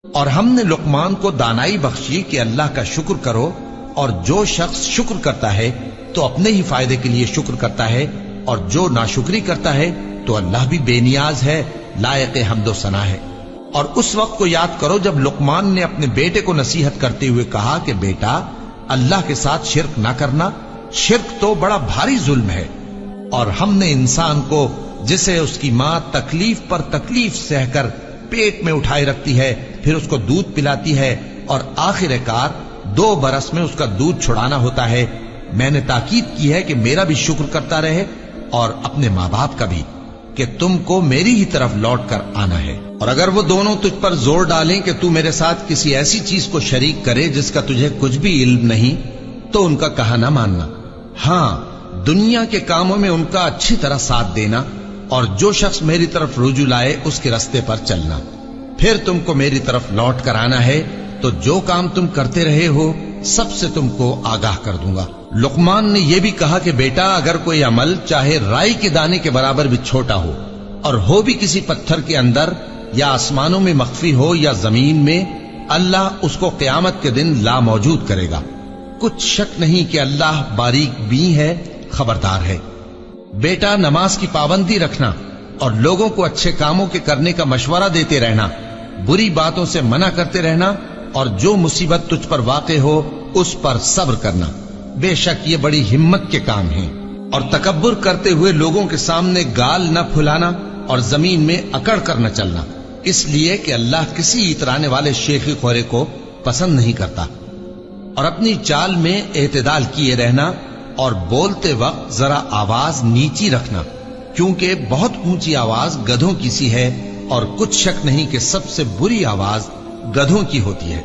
اور ہم نے لقمان کو دانائی بخشی کہ اللہ کا شکر کرو، اور جو شخص شکر کرتا ہے تو اپنے ہی فائدے کے لیے شکر کرتا ہے، اور جو ناشکری کرتا ہے تو اللہ بھی بے نیاز ہے، لائق حمد و ثنا ہے۔ اور اس وقت کو یاد کرو جب لقمان نے اپنے بیٹے کو نصیحت کرتے ہوئے کہا کہ بیٹا، اللہ کے ساتھ شرک نہ کرنا، شرک تو بڑا بھاری ظلم ہے۔ اور ہم نے انسان کو جسے اس کی ماں تکلیف پر تکلیف سہ کر پیٹ میں اٹھائے رکھتی ہے، پھر اس کو دودھ پلاتی ہے، اور آخر کار 2 برس میں اس کا دودھ چھڑانا ہوتا ہے، میں نے تاکید کی ہے کہ میرا بھی شکر کرتا رہے اور اپنے ماں باپ کا بھی، کہ تم کو میری ہی طرف لوٹ کر آنا ہے۔ اور اگر وہ دونوں تجھ پر زور ڈالیں کہ تو میرے ساتھ کسی ایسی چیز کو شریک کرے جس کا تجھے کچھ بھی علم نہیں، تو ان کا کہا نہ ماننا، ہاں دنیا کے کاموں میں ان کا اچھی طرح ساتھ دینا، اور جو شخص میری طرف رجوع لائے اس کے رستے پر چلنا، پھر تم کو میری طرف لوٹ کر آنا ہے، تو جو کام تم کرتے رہے ہو سب سے تم کو آگاہ کر دوں گا۔ لقمان نے یہ بھی کہا کہ بیٹا، اگر کوئی عمل چاہے رائی کے دانے کے برابر بھی چھوٹا ہو، اور ہو بھی کسی پتھر کے اندر یا آسمانوں میں مخفی ہو یا زمین میں، اللہ اس کو قیامت کے دن لا موجود کرے گا۔ کچھ شک نہیں کہ اللہ باریک بین ہے، خبردار ہے۔ بیٹا، نماز کی پابندی رکھنا اور لوگوں کو اچھے کاموں کے کرنے کا مشورہ دیتے رہنا، بری باتوں سے منع کرتے رہنا، اور جو مصیبت تجھ پر واقع ہو اس پر صبر کرنا، بے شک یہ بڑی ہمت کے کام ہیں۔ اور تکبر کرتے ہوئے لوگوں کے سامنے گال نہ پھلانا اور زمین میں اکڑ کر نہ چلنا، اس لیے کہ اللہ کسی اترانے والے شیخی خورے کو پسند نہیں کرتا۔ اور اپنی چال میں اعتدال کیے رہنا، اور بولتے وقت ذرا آواز نیچی رکھنا، کیونکہ بہت اونچی آواز گدھوں کی سی ہے، اور کچھ شک نہیں کہ سب سے بری آواز گدھوں کی ہوتی ہے۔